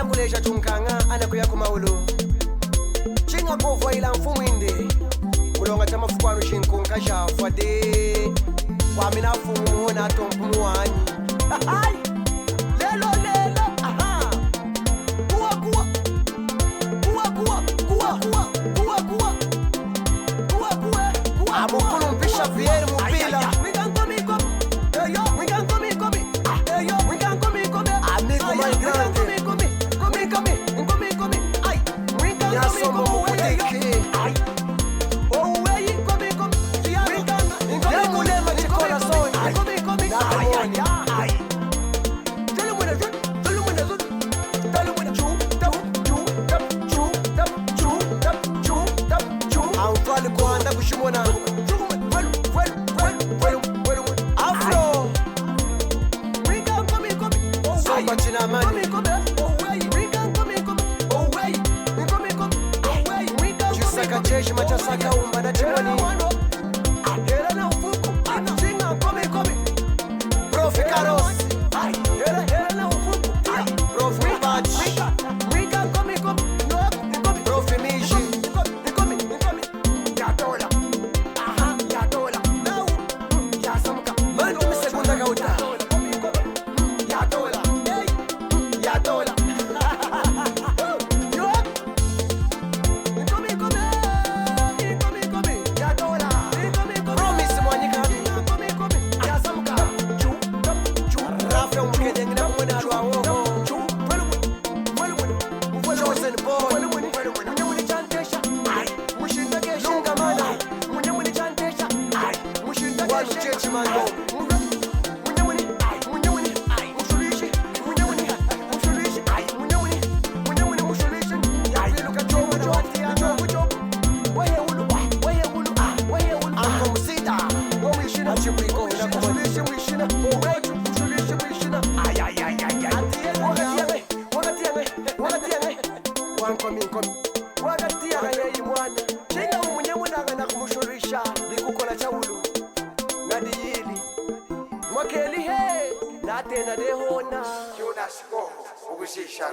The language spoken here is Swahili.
kulesha tunkanga anakuya kumaulu chinga kova ila mfumu inde mulonga chama fukwanu shinkunga shafa de kwa mina fumu muona tompu wanyi lelo aha kuwa amukulu mpisha vieri mupila amigo mai grande nyasombo mukutiki nemulema chikola sonyi nakamoni amfali kuanda kushimona afro somba chinamani chisaka cheshi machasaka umba na chimoni Profi Karos Profi Mubachi Profi Mishi Mandu misegunda kauta Yatola Promise mwanyika Rafa mkendenge na kumwena alwa wogo Chosen boy Lunga mana Walu chechi mando wakatia hayayi mwana chenga umunye munanga na kumushurisha likukola chaulu nadiyili mwakeli he natena dehona Jonas Kongo, ubusisha